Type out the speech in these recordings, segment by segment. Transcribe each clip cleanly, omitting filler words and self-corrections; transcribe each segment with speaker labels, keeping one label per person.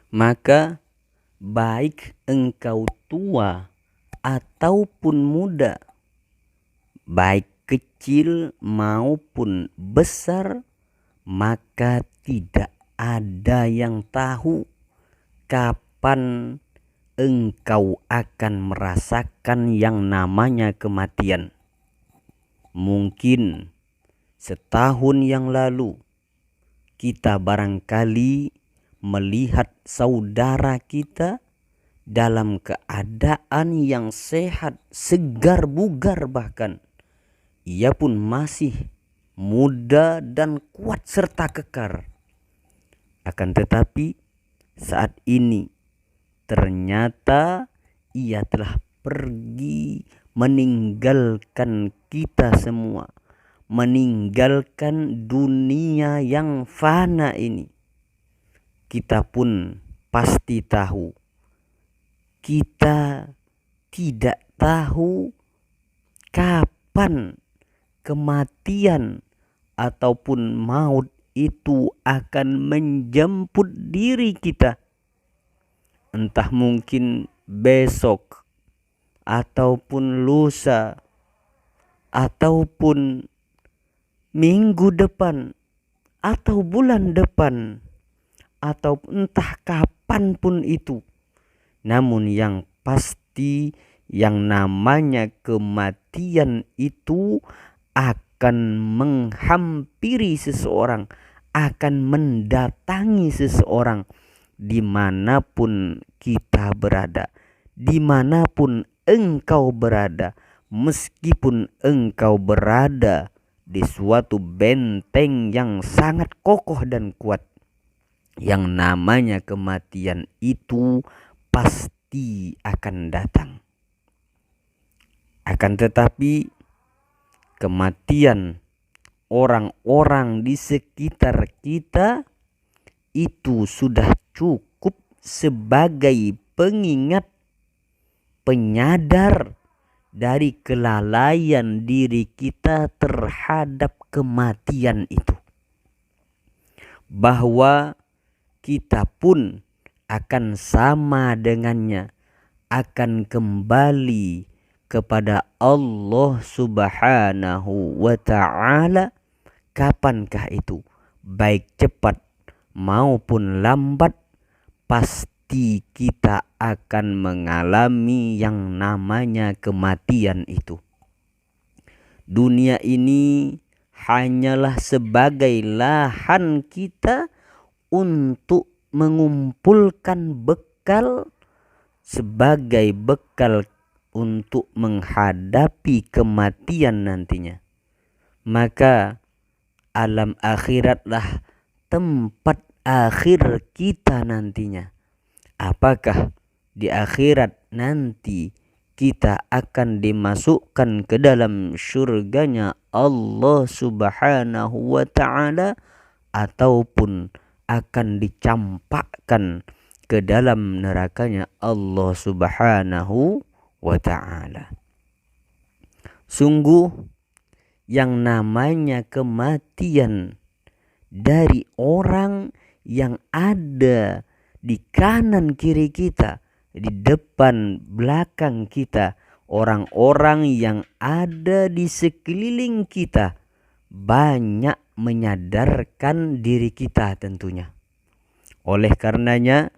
Speaker 1: Maka baik engkau tua ataupun muda, baik kecil maupun besar, maka tidak ada yang tahu kapan engkau akan merasakan yang namanya kematian. Mungkin setahun yang lalu kita barangkali melihat saudara kita dalam keadaan yang sehat, segar bugar, bahkan ia pun masih muda dan kuat serta kekar. Akan tetapi saat ini ternyata ia telah pergi meninggalkan kita semua, meninggalkan dunia yang fana ini. Kita pun pasti tahu, kita tidak tahu kapan kematian ataupun maut itu akan menjemput diri kita. Entah mungkin besok, ataupun lusa, ataupun minggu depan, atau bulan depan, atau entah kapan pun itu. Namun yang pasti yang namanya kematian itu akan menghampiri seseorang, akan mendatangi seseorang dimanapun kita berada, dimanapun engkau berada, meskipun engkau berada di suatu benteng yang sangat kokoh dan kuat, yang namanya kematian itu pasti akan datang. Akan tetapi kematian orang-orang di sekitar kita itu sudah cukup sebagai pengingat, penyadar dari kelalaian diri kita terhadap kematian itu, bahwa kita pun akan sama dengannya, akan kembali kepada Allah Subhanahu wa ta'ala. Kapankah itu? Baik cepat maupun lambat, pasti kita akan mengalami yang namanya kematian itu. Dunia ini hanyalah sebagai lahan kita untuk mengumpulkan bekal, sebagai bekal untuk menghadapi kematian nantinya. Maka alam akhiratlah tempat akhir kita nantinya. Apakah di akhirat nanti kita akan dimasukkan ke dalam surganya Allah Subhanahu wa ta'ala, ataupun akan dicampakkan ke dalam nerakanya Allah Subhanahu wa ta'ala. Sungguh yang namanya kematian dari orang yang ada di kanan kiri kita, di depan belakang kita, orang-orang yang ada di sekeliling kita, banyak menyadarkan diri kita tentunya. Oleh karenanya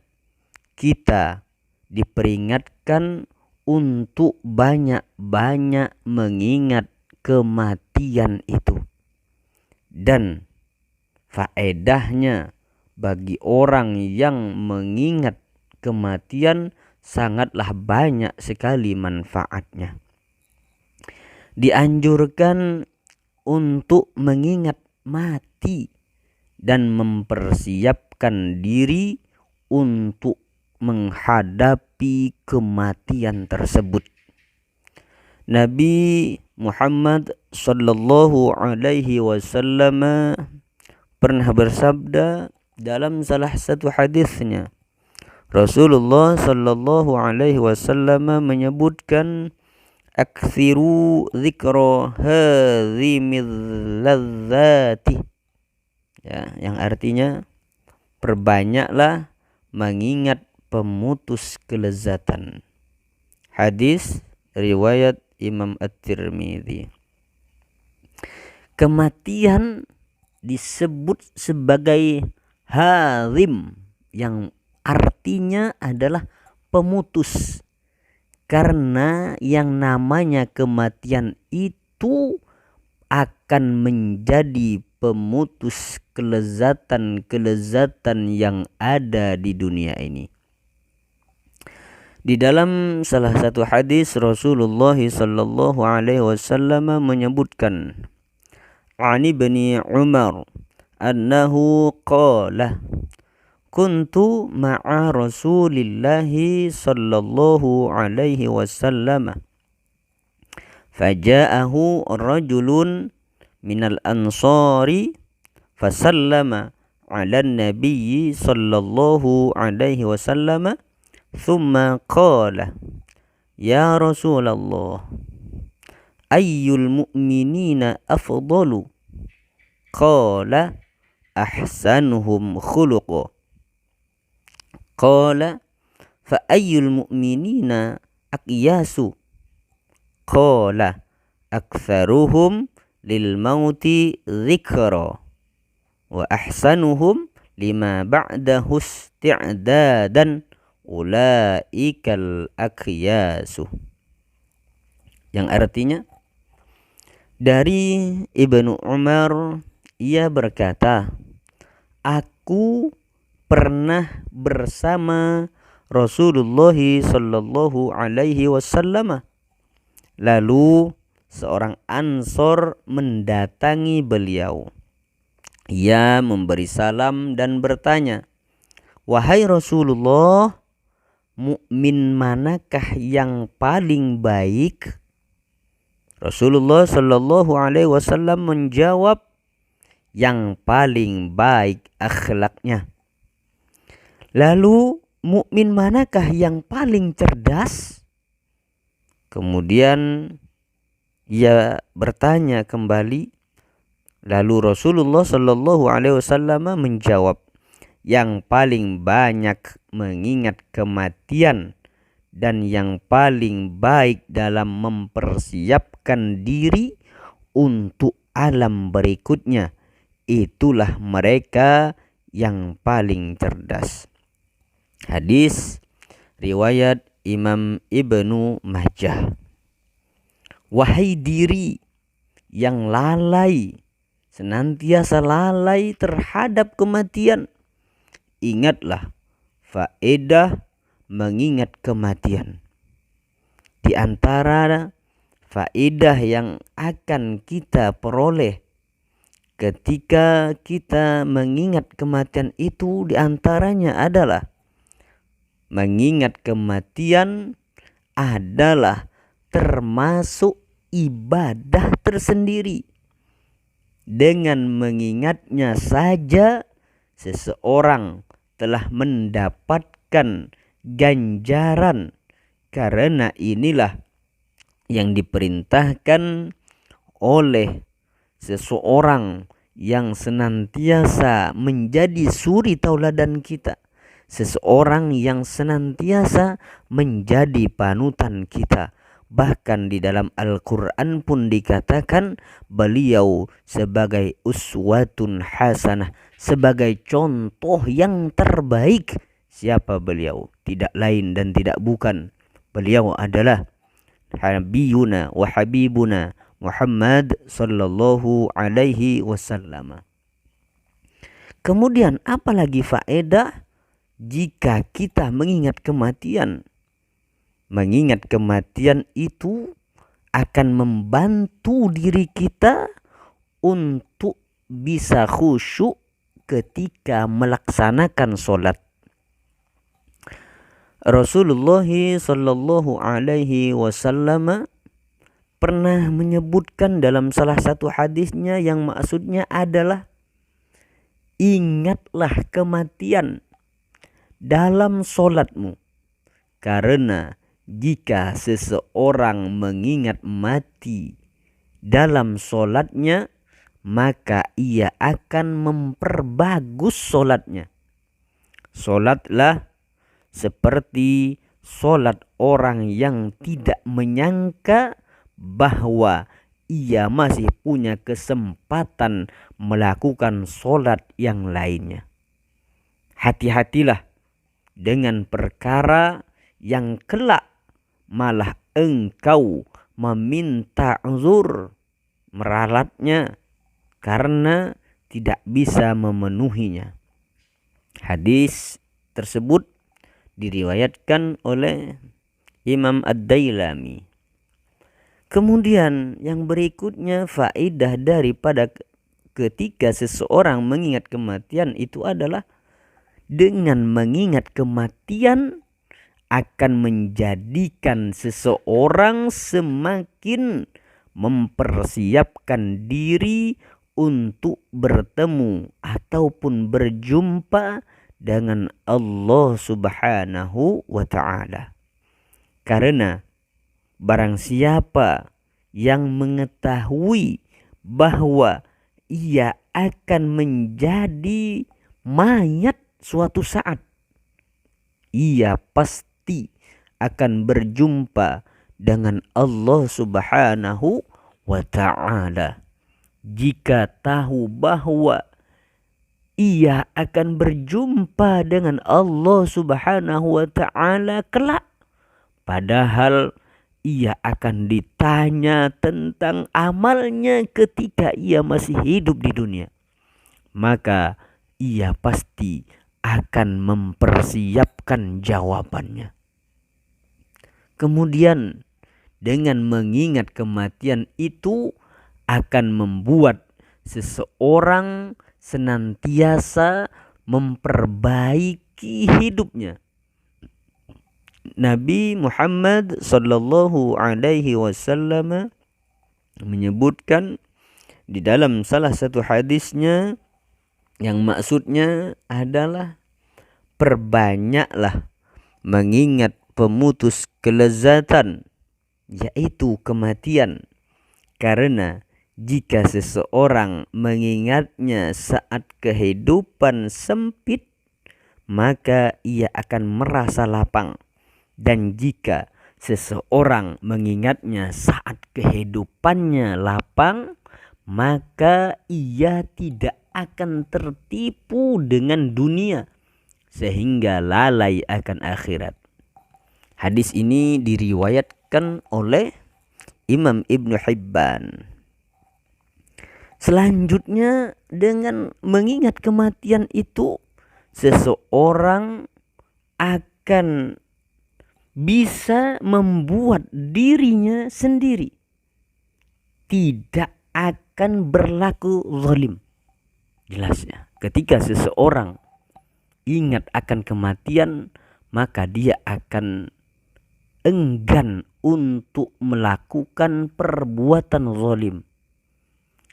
Speaker 1: kita diperingatkan untuk banyak-banyak mengingat kematian itu. Dan faedahnya bagi orang yang mengingat kematian sangatlah banyak sekali manfaatnya. Dianjurkan untuk mengingat mati dan mempersiapkan diri untuk menghadapi kematian tersebut. Nabi Muhammad sallallahu alaihi wasallam pernah bersabda dalam salah satu hadisnya. Rasulullah sallallahu alaihi wasallam menyebutkan, akthiru dzikra hadzimil ladzati, ya, yang artinya perbanyaklah mengingat pemutus kelezatan. Hadis riwayat Imam At-Tirmidzi. Kematian disebut sebagai harim, yang artinya adalah pemutus. Karena yang namanya kematian itu akan menjadi pemutus kelezatan-kelezatan yang ada di dunia ini. Di dalam salah satu hadis Rasulullah sallallahu alaihi wasallam menyebutkan, "Ani bin Umar annahu qala kuntu ma'a Rasulillahi sallallahu alaihi wasallam faja'ahu rajulun minal ansari fasallama 'alan nabiyyi sallallahu alaihi wasallam thumma qala ya Rasulullah ayyul mu'minina afdalu qala ahsanuhum khuluqa qala fa ayyul mu'minina aqyasu qala aktsaruhum lil mauti dzikra wa ahsanuhum lima ba'dahu isti'dadan ulaikal aqyasu. Yang artinya, dari Ibnu Umar, ia berkata, aku pernah bersama Rasulullah sallallahu alaihi wasallam. Lalu seorang Ansor mendatangi beliau. Ia memberi salam dan bertanya, wahai Rasulullah, mukmin manakah yang paling baik? Rasulullah sallallahu alaihi wasallam menjawab, yang paling baik akhlaknya. Lalu mukmin manakah yang paling cerdas? Kemudian ia bertanya kembali. Lalu Rasulullah sallallahu alaihi wasallam menjawab, yang paling banyak mengingat kematian dan yang paling baik dalam mempersiapkan diri untuk alam berikutnya, itulah mereka yang paling cerdas. Hadis riwayat Imam Ibnu Majah. Wahai diri yang lalai, senantiasa lalai terhadap kematian, ingatlah faedah mengingat kematian. Di antara faedah yang akan kita peroleh ketika kita mengingat kematian itu, di antaranya adalah mengingat kematian adalah termasuk ibadah tersendiri. Dengan mengingatnya saja seseorang telah mendapatkan ganjaran, karena inilah yang diperintahkan oleh seseorang yang senantiasa menjadi suri tauladan kita, seseorang yang senantiasa menjadi panutan kita. Bahkan di dalam Al-Quran pun dikatakan beliau sebagai uswatun hasanah, sebagai contoh yang terbaik. Siapa beliau? Tidak lain dan tidak bukan, beliau adalah Habibuna wa Habibuna Muhammad sallallahu alaihi wasallam. Kemudian apalagi faedah jika kita mengingat kematian? Mengingat kematian itu akan membantu diri kita untuk bisa khusyuk ketika melaksanakan sholat. Rasulullah sallallahu alaihi wasallam pernah menyebutkan dalam salah satu hadisnya, yang maksudnya adalah ingatlah kematian dalam sholatmu, karena jika seseorang mengingat mati dalam sholatnya, maka ia akan memperbagus sholatnya. Solatlah seperti solat orang yang tidak menyangka bahwa ia masih punya kesempatan melakukan solat yang lainnya. Hati-hatilah dengan perkara yang kelak malah engkau meminta uzur meralatnya karena tidak bisa memenuhinya. Hadis tersebut diriwayatkan oleh Imam Ad-Dailami. Kemudian yang berikutnya, faedah daripada ketika seseorang mengingat kematian itu adalah dengan mengingat kematian akan menjadikan seseorang semakin mempersiapkan diri untuk bertemu ataupun berjumpa dengan Allah Subhanahu wa ta'ala. Karena barang siapa yang mengetahui bahwa ia akan menjadi mayat suatu saat, ia pasti akan berjumpa dengan Allah Subhanahu wa ta'ala. Jika tahu bahwa ia akan berjumpa dengan Allah Subhanahu wa ta'ala kelak, padahal ia akan ditanya tentang amalnya ketika ia masih hidup di dunia, maka ia pasti akan mempersiapkan jawabannya. Kemudian dengan mengingat kematian itu akan membuat seseorang senantiasa memperbaiki hidupnya. Nabi Muhammad sallallahu alaihi wasallam menyebutkan di dalam salah satu hadisnya, yang maksudnya adalah perbanyaklah mengingat pemutus kelezatan, yaitu kematian. Karena jika seseorang mengingatnya saat kehidupan sempit, maka ia akan merasa lapang. Dan jika seseorang mengingatnya saat kehidupannya lapang, maka ia tidak akan tertipu dengan dunia sehingga lalai akan akhirat. Hadis ini diriwayatkan oleh Imam Ibnu Hibban. Selanjutnya, dengan mengingat kematian itu, seseorang akan bisa membuat dirinya sendiri tidak akan berlaku zalim. Jelasnya, ketika seseorang ingat akan kematian, maka dia akan enggan untuk melakukan perbuatan zalim.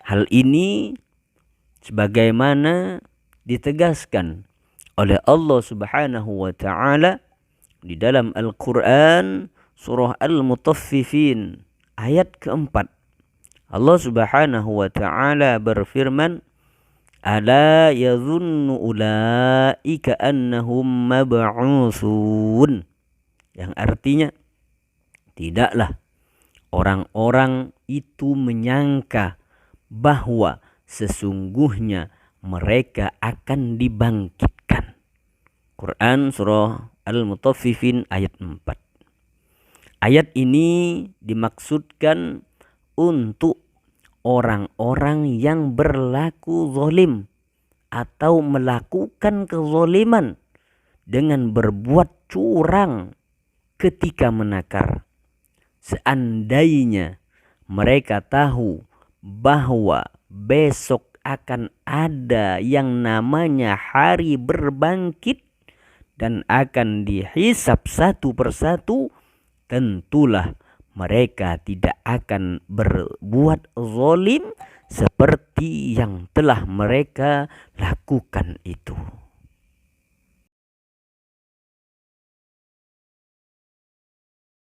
Speaker 1: Hal ini sebagaimana ditegaskan oleh Allah Subhanahu wa ta'ala di dalam Al-Quran surah Al-Mutaffifin ayat keempat. Allah Subhanahu wa ta'ala berfirman, ala yadhunnu ulaika annahum mab'utsun, yang artinya tidaklah orang-orang itu menyangka bahwa sesungguhnya mereka akan dibangkitkan. Quran surah Al-Mutaffifin ayat 4. Ayat ini dimaksudkan untuk orang-orang yang berlaku zalim atau melakukan kezaliman dengan berbuat curang ketika menakar. Seandainya mereka tahu bahwa besok akan ada yang namanya hari berbangkit dan akan dihisab satu persatu, tentulah mereka tidak akan berbuat zalim seperti yang telah mereka lakukan itu.